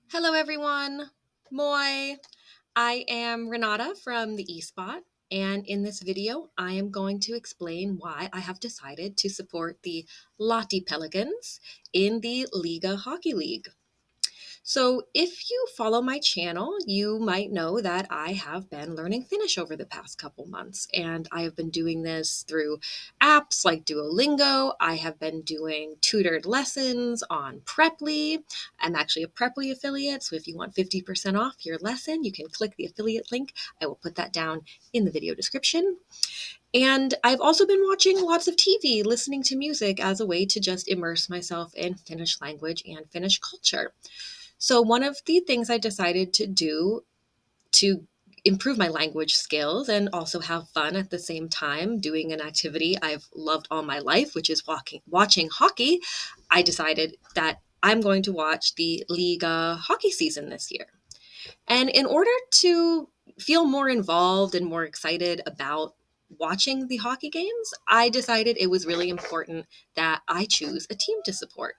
Hello, everyone. Moi. I am Renata from the eSpot, and in this video, I am going to explain why I have decided to support the Lahti Pelicans in the Liiga Hockey League. So, if you follow my channel, you might know that I have been learning Finnish over the past couple months, and I have been doing this through apps like Duolingo. I have been doing tutored lessons on Preply. I'm actually a Preply affiliate, so if you want 50% off your lesson, you can click the affiliate link. I will put that down in the video description. And I've also been watching lots of TV, listening to music as a way to just immerse myself in Finnish language and Finnish culture. So, one of the things I decided to do to improve my language skills and also have fun at the same time doing an activity I've loved all my life, which is watching hockey, I decided that I'm going to watch the Liga hockey season this year. And in order to feel more involved and more excited about watching the hockey games, I decided it was really important that I choose a team to support.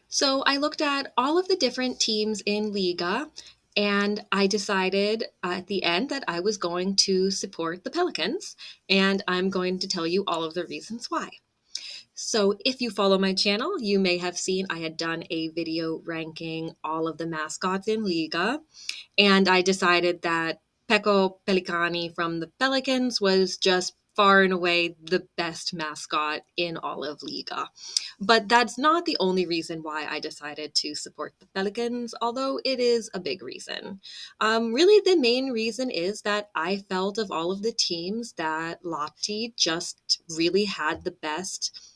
So I looked at all of the different teams in Liga, and I decided at the end that I was going to support the Pelicans, and I'm going to tell you all of the reasons why. So if you follow my channel, you may have seen I had done a video ranking all of the mascots in Liga, and I decided that Pekko Pelikani from the Pelicans was just far and away the best mascot in all of Liga. But that's not the only reason why I decided to support the Pelicans, although it is a big reason. Really, the main reason is that I felt of all of the teams that Lahti just really had the best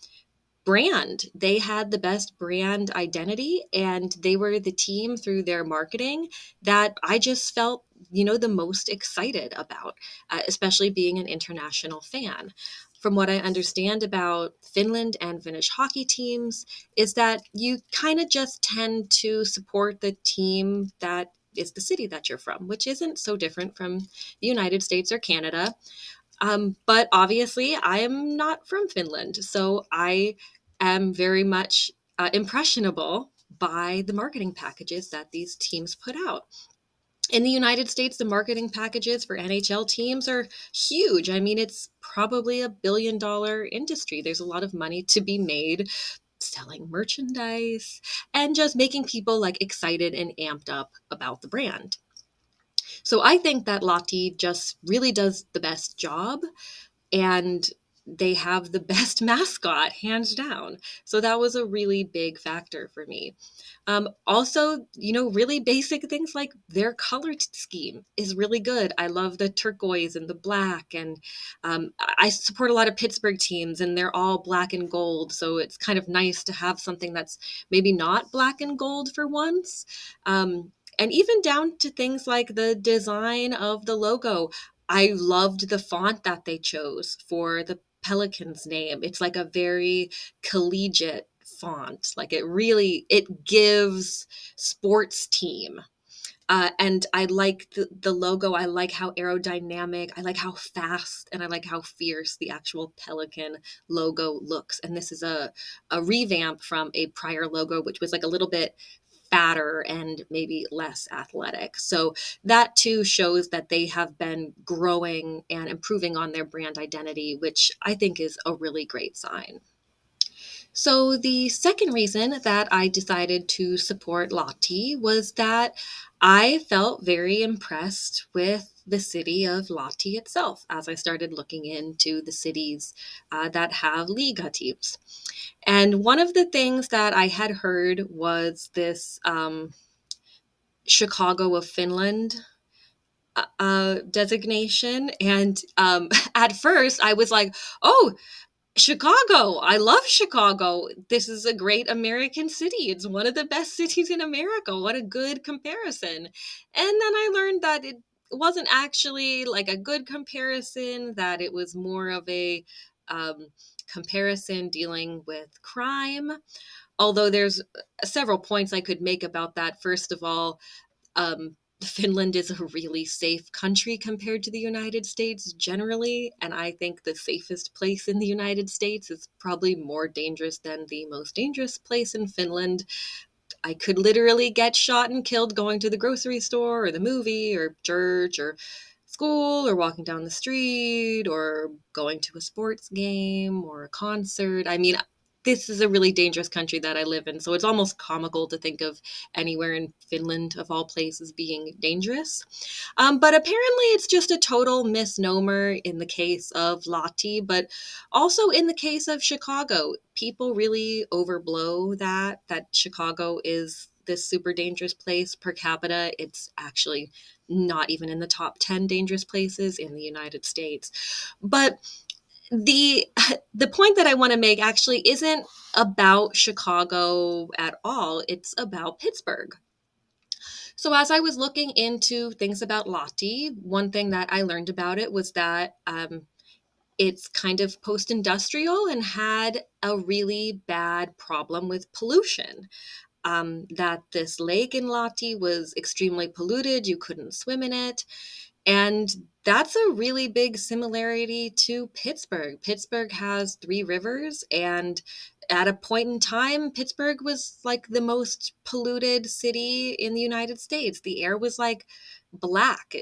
brand. They had the best brand identity, and they were the team through their marketing that I just felt, the most excited about, especially being an international fan. From what I understand about Finland and Finnish hockey teams, is that you kind of just tend to support the team that is the city that you're from, which isn't so different from the United States or Canada. But obviously, I am not from Finland, so I am very much impressionable by the marketing packages that these teams put out. In the United States, the marketing packages for NHL teams are huge. I mean, it's probably $1 billion industry. There's a lot of money to be made selling merchandise and just making people like excited and amped up about the brand. So I think that Lahti just really does the best job, and they have the best mascot, hands down. So that was a really big factor for me. Also, really basic things like their color scheme is really good. I love the turquoise and the black, and I support a lot of Pittsburgh teams, and they're all black and gold. So it's kind of nice to have something that's maybe not black and gold for once. And even down to things like the design of the logo. I loved the font that they chose for the Pelican's name. It's like a very collegiate font. Like it gives sports team. And I like the logo. I like how aerodynamic. I like how fast, and I like how fierce the actual Pelican logo looks. And this is a revamp from a prior logo, which was like a little bit fatter and maybe less athletic. So that too shows that they have been growing and improving on their brand identity, which I think is a really great sign. So, the second reason that I decided to support Lahti was that I felt very impressed with the city of Lahti itself as I started looking into the cities that have Liga teams. And one of the things that I had heard was this Chicago of Finland designation. And at first, I was like, oh, Chicago. I love Chicago. This is a great American city. It's one of the best cities in America. What a good comparison. And then I learned that it wasn't actually like a good comparison, that it was more of a comparison dealing with crime. Although there's several points I could make about that. First of all, Finland is a really safe country compared to the United States generally, and I think the safest place in the United States is probably more dangerous than the most dangerous place in Finland. I could literally get shot and killed going to the grocery store or the movie or church or school or walking down the street or going to a sports game or a concert. I mean, this is a really dangerous country that I live in, so it's almost comical to think of anywhere in Finland, of all places, being dangerous. But apparently, it's just a total misnomer in the case of Lahti, but also in the case of Chicago. People really overblow that Chicago is this super dangerous place per capita. It's actually not even in the top 10 dangerous places in the United States. But the the point that I want to make actually isn't about Chicago at all. It's about Pittsburgh. So as I was looking into things about Lahti, one thing that I learned about it was that it's kind of post-industrial and had a really bad problem with pollution. That this lake in Lahti was extremely polluted. You couldn't swim in it. And that's a really big similarity to Pittsburgh. Pittsburgh has three rivers, and at a point in time, Pittsburgh was like the most polluted city in the United States. The air was like black.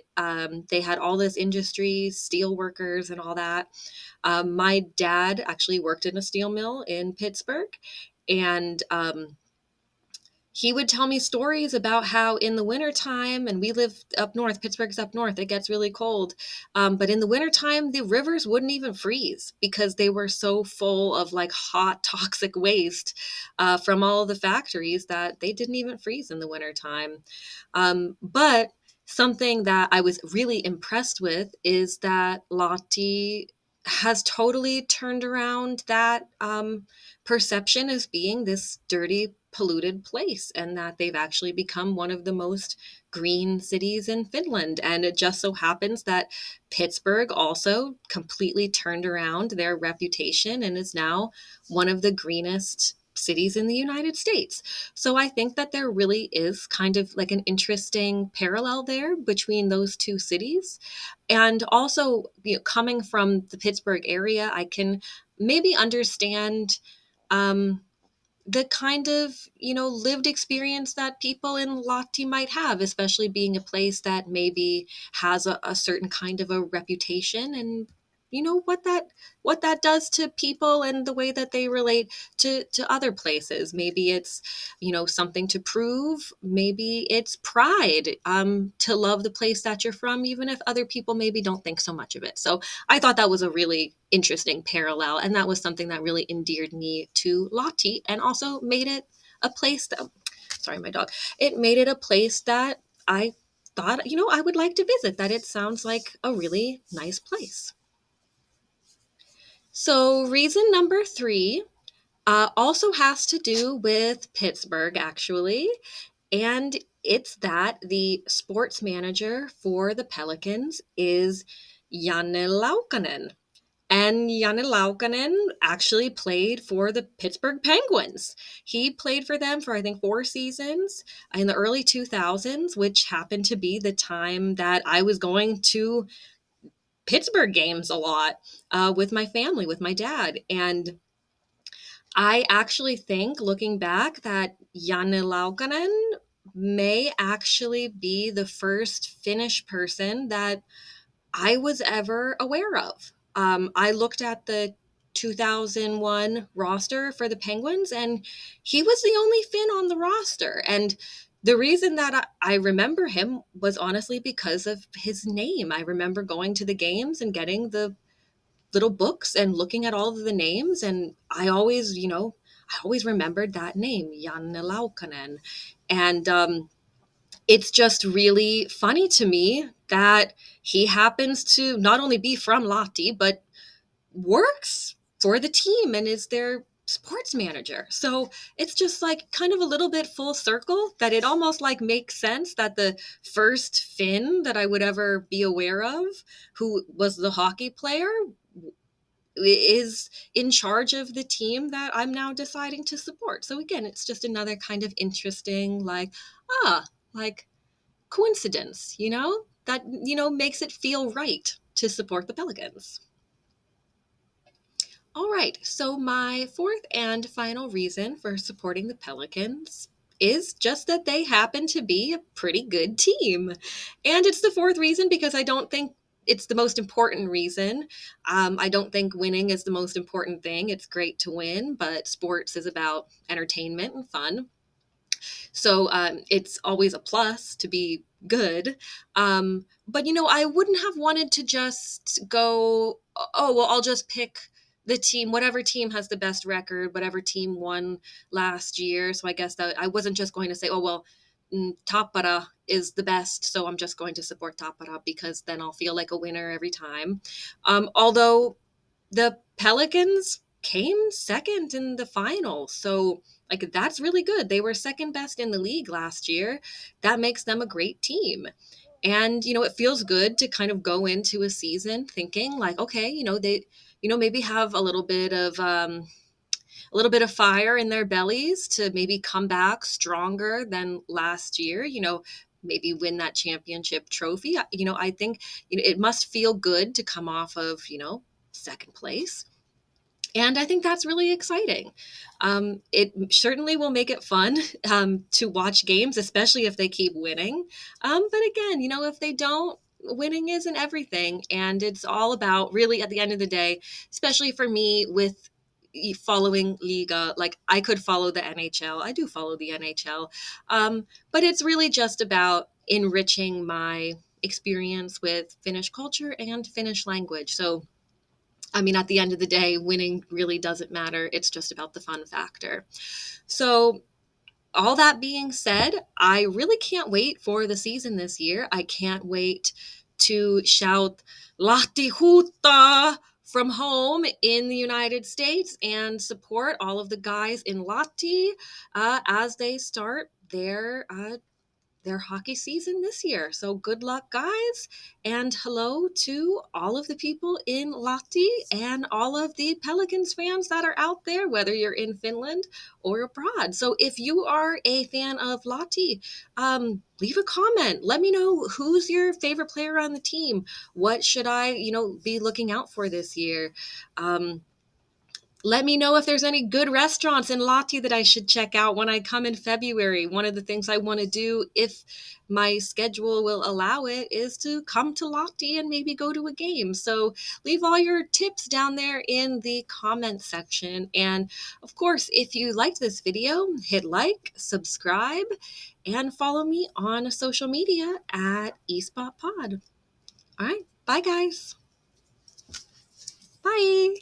They had all this industry, steel workers, and all that. My dad actually worked in a steel mill in Pittsburgh, and he would tell me stories about how in the wintertime, and we live up north, Pittsburgh's up north, it gets really cold. But in the wintertime, the rivers wouldn't even freeze because they were so full of like hot, toxic waste from all of the factories that they didn't even freeze in the wintertime. But something that I was really impressed with is that Lahti has totally turned around that perception as being this dirty, polluted place, and that they've actually become one of the most green cities in Finland. And it just so happens that Pittsburgh also completely turned around their reputation and is now one of the greenest cities in the United States. So I think that there really is kind of like an interesting parallel there between those two cities. And also, coming from the Pittsburgh area, I can maybe understand um, the kind of lived experience that people in Lahti might have, especially being a place that maybe has a certain kind of a reputation, and what that does to people and the way that they relate to other places. Maybe it's something to prove. Maybe it's pride, to love the place that you're from, even if other people maybe don't think so much of it. So I thought that was a really interesting parallel, and that was something that really endeared me to Lahti, and also made it a place that, sorry, my dog, it made it a place that I thought, I would like to visit, that it sounds like a really nice place. So, reason number three also has to do with Pittsburgh, actually. And it's that the sports manager for the Pelicans is Janne Laukkanen. And Janne Laukkanen actually played for the Pittsburgh Penguins. He played for them for, I think, 4 seasons in the early 2000s, which happened to be the time that I was going to Pittsburgh games a lot with my family, with my dad. And I actually think, looking back, that Janne Laukkanen may actually be the first Finnish person that I was ever aware of. I looked at the 2001 roster for the Penguins, and he was the only Finn on the roster. And the reason that I remember him was honestly because of his name. I remember going to the games and getting the little books and looking at all of the names, and I always remembered that name, Janne Laukkanen. And it's just really funny to me that he happens to not only be from Lahti, but works for the team and is their sports manager. So it's just like kind of a little bit full circle, that it almost like makes sense that the first Finn that I would ever be aware of who was the hockey player is in charge of the team that I'm now deciding to support. So again, it's just another kind of interesting, like coincidence, that, makes it feel right to support the Pelicans. All right, so my fourth and final reason for supporting the Pelicans is just that they happen to be a pretty good team. And it's the fourth reason because I don't think it's the most important reason. I don't think winning is the most important thing. It's great to win, but sports is about entertainment and fun. So it's always a plus to be good. But, I wouldn't have wanted to just go, oh, well, I'll just pick the team, whatever team has the best record, whatever team won last year. So I guess that I wasn't just going to say, oh, well, Tappara is the best, so I'm just going to support Tappara because then I'll feel like a winner every time. Although the Pelicans came second in the final. So, like, that's really good. They were second best in the league last year. That makes them a great team. And, it feels good to kind of go into a season thinking like, okay, they, maybe have a little bit of fire in their bellies to maybe come back stronger than last year, maybe win that championship trophy. I think, it must feel good to come off of, second place. And I think that's really exciting. It certainly will make it fun to watch games, especially if they keep winning. But again, if they don't, winning isn't everything. And it's all about really at the end of the day, especially for me with following Liga, like I could follow the NHL. I do follow the NHL. But it's really just about enriching my experience with Finnish culture and Finnish language. So I mean, at the end of the day, winning really doesn't matter. It's just about the fun factor. So, all that being said, I really can't wait for the season this year. I can't wait to shout Lahti Huutaa from home in the United States and support all of the guys in Lahti as they start their hockey season this year. So good luck, guys. And hello to all of the people in Lahti and all of the Pelicans fans that are out there, whether you're in Finland or abroad. So if you are a fan of Lahti, leave a comment. Let me know who's your favorite player on the team. What should I, be looking out for this year? Let me know if there's any good restaurants in Lahti that I should check out when I come in February. One of the things I want to do, if my schedule will allow it, is to come to Lahti and maybe go to a game. So leave all your tips down there in the comment section. And of course, if you liked this video, hit like, subscribe, and follow me on social media at eSpotPod. All right, bye guys. Bye.